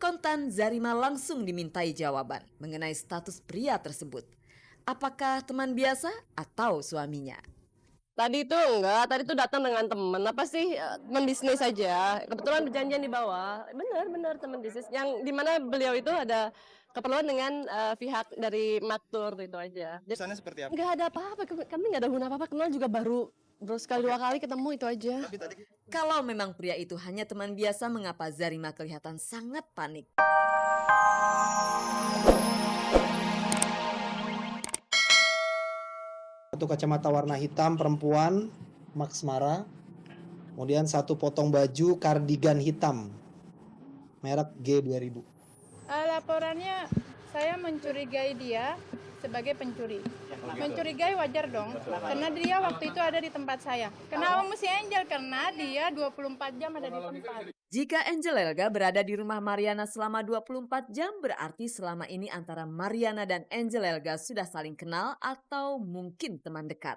Kontan Zarima langsung dimintai jawaban mengenai status pria tersebut. Apakah teman biasa atau suaminya? Tadi itu enggak, tadi itu datang dengan teman, teman bisnis saja. Kebetulan berjanjian di bawah. Benar teman bisnis. Yang dimana beliau itu ada keperluan dengan pihak dari Maktur itu aja. Kesannya seperti apa? Enggak ada apa-apa, kami enggak ada hubungan apa-apa, kenal juga baru sekali dua kali ketemu itu aja. Tapi tadi Kalau memang pria itu hanya teman biasa, mengapa Zarima kelihatan sangat panik? Satu kacamata warna hitam perempuan, Max Mara. Kemudian satu potong baju kardigan hitam, merek G2000. Laporannya saya mencurigai dia sebagai pencuri. Mencurigai wajar dong, karena dia waktu itu ada di tempat saya. Kenapa mesti Angel? Karena dia 24 jam ada di tempat. Jika Angel Elga berada di rumah Mariana selama 24 jam, berarti selama ini antara Mariana dan Angel Elga sudah saling kenal atau mungkin teman dekat.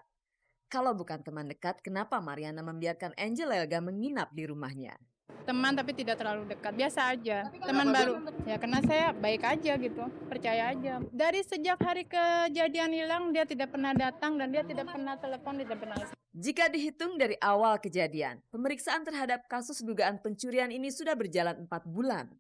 Kalau bukan teman dekat, kenapa Mariana membiarkan Angel Elga menginap di rumahnya? Teman tapi tidak terlalu dekat, biasa aja. Teman baru. Ya karena saya baik aja gitu, percaya aja. Dari sejak hari kejadian hilang dia tidak pernah datang dan dia tidak pernah telepon, tidak pernah. Jika dihitung dari awal kejadian, pemeriksaan terhadap kasus dugaan pencurian ini sudah berjalan 4 bulan.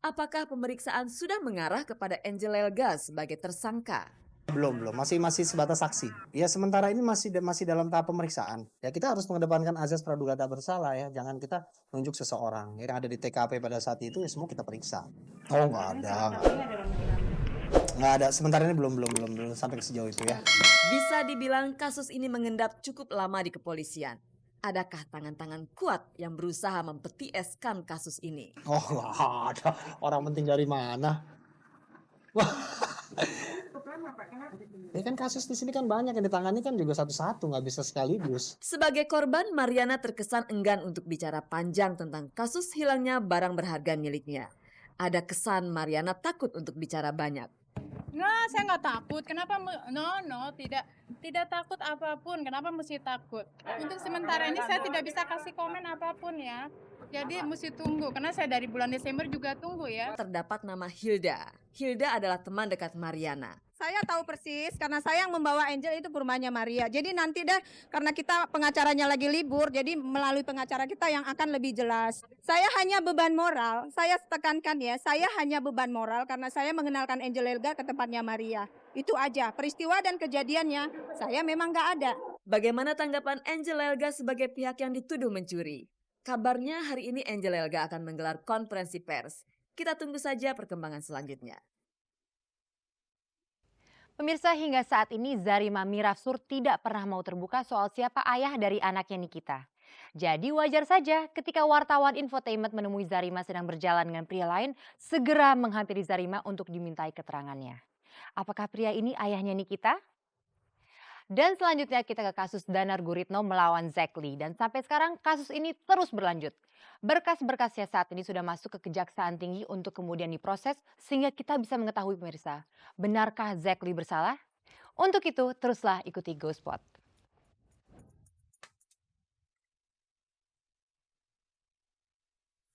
Apakah pemeriksaan sudah mengarah kepada Angel Elga sebagai tersangka? Belum, masih sebatas saksi. Ya sementara ini masih dalam tahap pemeriksaan. Ya kita harus mengedepankan azas praduga tak bersalah ya. Jangan kita nunjuk seseorang yang ada di TKP pada saat itu ya semua kita periksa. Oh nggak ada. Sementara ini belum sampai ke sejauh itu ya. Bisa dibilang kasus ini mengendap cukup lama di kepolisian. Adakah tangan-tangan kuat yang berusaha mempetieskan kasus ini? Oh nggak ada. Orang penting dari mana? Wah. Ya kan kasus di sini kan banyak yang ditangani kan juga satu-satu, nggak bisa sekaligus. Sebagai korban, Mariana terkesan enggan untuk bicara panjang tentang kasus hilangnya barang berharga miliknya. Ada kesan Mariana takut untuk bicara banyak. Nah, saya nggak takut. Kenapa? Tidak takut apapun. Kenapa mesti takut? Untuk sementara ini saya tidak bisa kasih komen apapun ya. Jadi mesti tunggu, karena saya dari bulan Desember juga tunggu ya. Terdapat nama Hilda. Hilda adalah teman dekat Mariana. Saya tahu persis karena saya yang membawa Angel itu ke rumahnya Maria. Jadi nanti deh karena kita pengacaranya lagi libur, jadi melalui pengacara kita yang akan lebih jelas. Saya hanya beban moral, saya tekankan ya, saya hanya beban moral karena saya mengenalkan Angel Elga ke tempatnya Maria. Itu aja, peristiwa dan kejadiannya saya memang nggak ada. Bagaimana tanggapan Angel Elga sebagai pihak yang dituduh mencuri? Kabarnya hari ini Angel Elga akan menggelar konferensi pers. Kita tunggu saja perkembangan selanjutnya. Pemirsa, hingga saat ini Zarima Mirafsur tidak pernah mau terbuka soal siapa ayah dari anaknya Nikita. Jadi wajar saja ketika wartawan infotainment menemui Zarima sedang berjalan dengan pria lain, segera menghampiri Zarima untuk dimintai keterangannya. Apakah pria ini ayahnya Nikita? Dan selanjutnya kita ke kasus Danar Guritno melawan Zack Lee. Dan sampai sekarang kasus ini terus berlanjut. Berkas-berkasnya saat ini sudah masuk ke Kejaksaan Tinggi untuk kemudian diproses sehingga kita bisa mengetahui pemirsa, benarkah Zack Lee bersalah? Untuk itu teruslah ikuti GoSpot.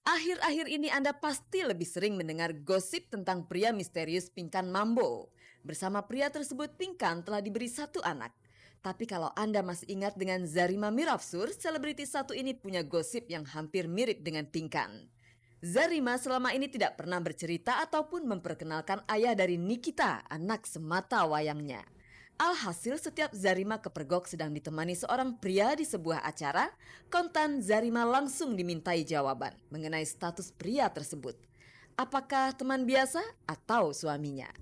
Akhir-akhir ini Anda pasti lebih sering mendengar gosip tentang pria misterius Pinkan Mambo. Bersama pria tersebut, Pinkan telah diberi 1 anak. Tapi kalau Anda masih ingat dengan Zarima Mirafsur, selebriti satu ini punya gosip yang hampir mirip dengan Pinkan. Zarima selama ini tidak pernah bercerita ataupun memperkenalkan ayah dari Nikita, anak semata wayangnya. Alhasil setiap Zarima kepergok sedang ditemani seorang pria di sebuah acara, kontan Zarima langsung dimintai jawaban mengenai status pria tersebut. Apakah teman biasa atau suaminya?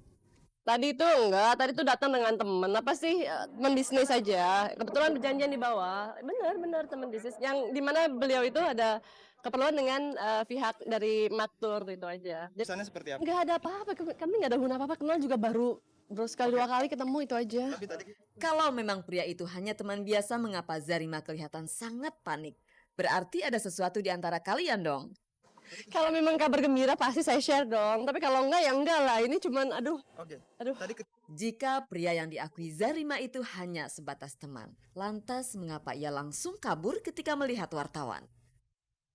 Tadi itu enggak, tadi itu datang dengan teman, teman bisnis saja. Kebetulan berjanjian di bawah. Benar teman bisnis. Yang dimana beliau itu ada keperluan dengan pihak dari Maktur itu aja. kesannya seperti apa? Enggak ada apa-apa, kami enggak ada hubungan apa-apa, kenal juga baru sekali dua kali ketemu itu aja. Tapi tadi Kalau memang pria itu hanya teman biasa, mengapa Zarima kelihatan sangat panik? Berarti ada sesuatu di antara kalian dong. Kalau memang kabar gembira pasti saya share dong. Tapi kalau enggak ya enggak lah. Ini cuman aduh. tadi Jika pria yang diakui Zarima itu hanya sebatas teman, lantas mengapa ia langsung kabur ketika melihat wartawan?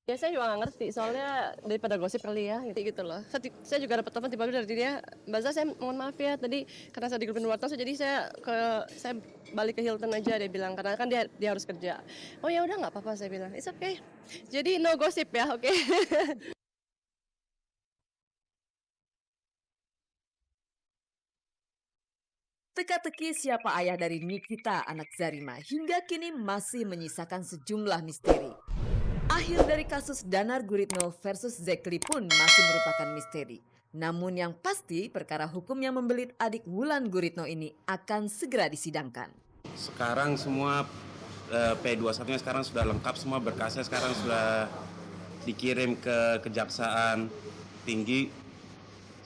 Ya saya juga nggak ngerti, soalnya daripada gosip kali ya, gitu loh. Saya juga dapat telepon tiba-tiba dari dia, Mbak Zah, saya mohon maaf ya, tadi karena saya di grupin wartawan, jadi saya balik ke Hilton aja, dia bilang, karena kan dia harus kerja. Oh ya udah nggak apa-apa, saya bilang, it's okay. Jadi no gosip ya, oke. Teka-teki siapa ayah dari Nikita, anak Zarima, hingga kini masih menyisakan sejumlah misteri. Akhir dari kasus Danar Guritno versus Zekli pun masih merupakan misteri. Namun yang pasti perkara hukum yang membelit adik Wulan Guritno ini akan segera disidangkan. Sekarang semua P21-nya sekarang sudah lengkap, semua berkasnya sekarang sudah dikirim ke Kejaksaan Tinggi.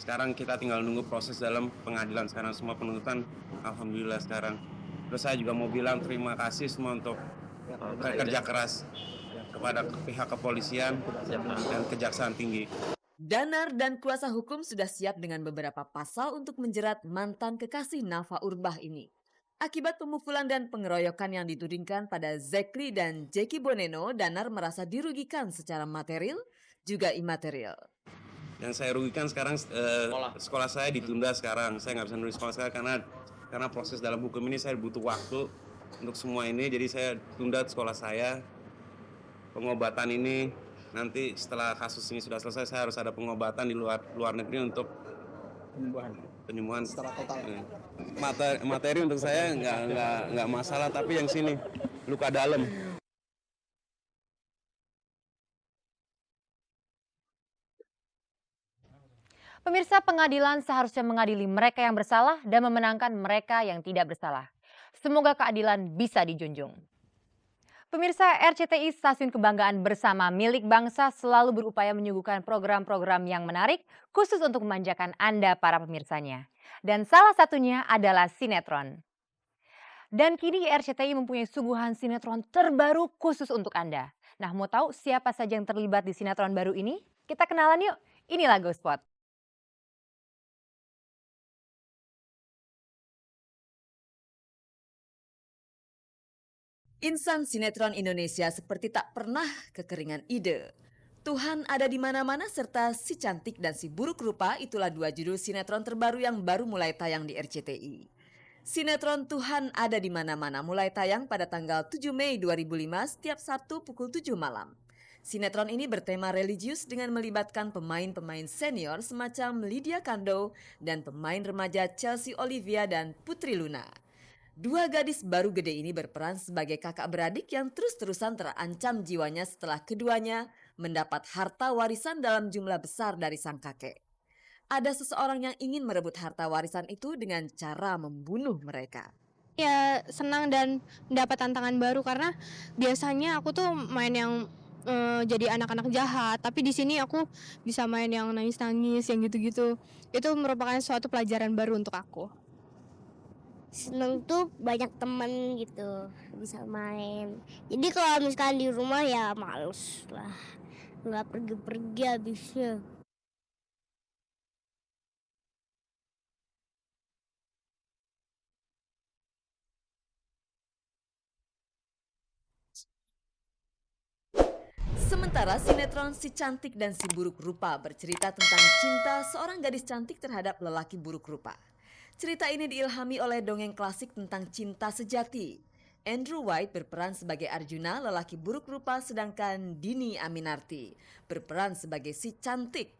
Sekarang kita tinggal nunggu proses dalam pengadilan, sekarang semua penuntutan alhamdulillah sekarang. Terus saya juga mau bilang terima kasih semua untuk kerja keras kepada pihak kepolisian dan Kejaksaan Tinggi. Danar dan kuasa hukum sudah siap dengan beberapa pasal untuk menjerat mantan kekasih Nafa Urbah ini. Akibat pemukulan dan pengeroyokan yang ditudingkan pada Zekli dan Jeki Boneno, Danar merasa dirugikan secara material juga imaterial. Yang saya rugikan sekarang sekolah saya ditunda sekarang. Saya nggak bisa nulis sekolah saya karena proses dalam hukum ini saya butuh waktu untuk semua ini. Jadi saya tunda sekolah saya. Pengobatan ini nanti setelah kasus ini sudah selesai, saya harus ada pengobatan di luar negeri untuk penyembuhan secara total. Materi untuk saya nggak masalah, tapi yang sini luka dalam. Pemirsa, pengadilan seharusnya mengadili mereka yang bersalah dan memenangkan mereka yang tidak bersalah. Semoga keadilan bisa dijunjung. Pemirsa, RCTI Stasiun Kebanggaan Bersama milik bangsa selalu berupaya menyuguhkan program-program yang menarik khusus untuk memanjakan Anda para pemirsanya. Dan salah satunya adalah sinetron. Dan kini RCTI mempunyai suguhan sinetron terbaru khusus untuk Anda. Nah, mau tahu siapa saja yang terlibat di sinetron baru ini? Kita kenalan yuk, inilah Go Spot. Insan sinetron Indonesia seperti tak pernah kekeringan ide. Tuhan ada di mana-mana serta Si Cantik dan Si Buruk Rupa, itulah dua judul sinetron terbaru yang baru mulai tayang di RCTI. Sinetron Tuhan Ada di Mana-mana mulai tayang pada tanggal 7 Mei 2005 setiap Sabtu pukul 7 malam. Sinetron ini bertema religius dengan melibatkan pemain-pemain senior semacam Lydia Kando dan pemain remaja Chelsea Olivia dan Putri Luna. Dua gadis baru gede ini berperan sebagai kakak beradik yang terus-terusan terancam jiwanya setelah keduanya mendapat harta warisan dalam jumlah besar dari sang kakek. Ada seseorang yang ingin merebut harta warisan itu dengan cara membunuh mereka. Ya senang dan mendapat tantangan baru karena biasanya aku tuh main yang jadi anak-anak jahat, tapi di sini aku bisa main yang nangis-nangis yang gitu-gitu. Itu merupakan suatu pelajaran baru untuk aku. Seneng tuh banyak temen gitu, bisa main. Jadi kalau misalkan di rumah ya males lah, nggak pergi-pergi habisnya. Sementara sinetron Si Cantik dan Si Buruk Rupa bercerita tentang cinta seorang gadis cantik terhadap lelaki buruk rupa. Cerita ini diilhami oleh dongeng klasik tentang cinta sejati. Andrew White berperan sebagai Arjuna, lelaki buruk rupa, sedangkan Dini Aminarti berperan sebagai Si Cantik.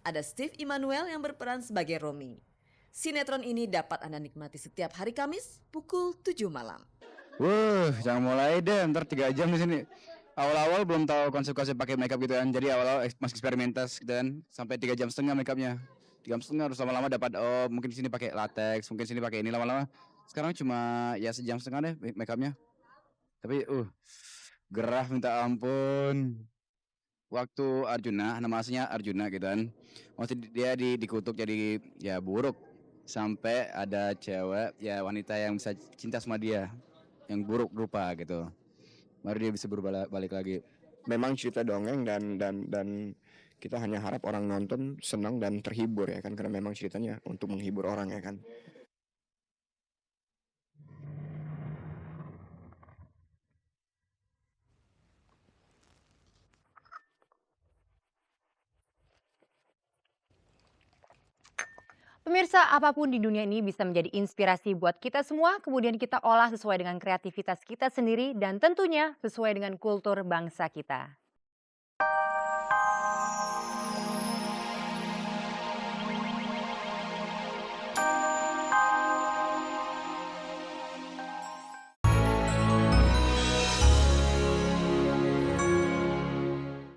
Ada Steve Immanuel yang berperan sebagai Romi. Sinetron ini dapat Anda nikmati setiap hari Kamis pukul 7 malam. Jangan mulai deh, ntar 3 jam di sini. Awal-awal belum tahu konsep-konsep pakai makeup gitu kan, jadi awal-awal masih eksperimentas gitu kan, sampai 3,5 jam makeupnya. 3,5 harus lama-lama dapat, oh mungkin di sini pakai latex, mungkin sini pakai ini, lama-lama. Sekarang cuma ya 1,5 jam deh makeupnya. Tapi gerah minta ampun. Waktu Arjuna, nama aslinya Arjuna gitu kan. Waktu dia dikutuk jadi ya buruk. Sampai ada cewek ya wanita yang bisa cinta sama dia, yang buruk rupa gitu. Baru dia bisa berubah balik lagi. Memang cerita dongeng dan kita hanya harap orang nonton senang dan terhibur ya kan, karena memang ceritanya untuk menghibur orang ya kan. Pemirsa, apapun di dunia ini bisa menjadi inspirasi buat kita semua, kemudian kita olah sesuai dengan kreativitas kita sendiri dan tentunya sesuai dengan kultur bangsa kita.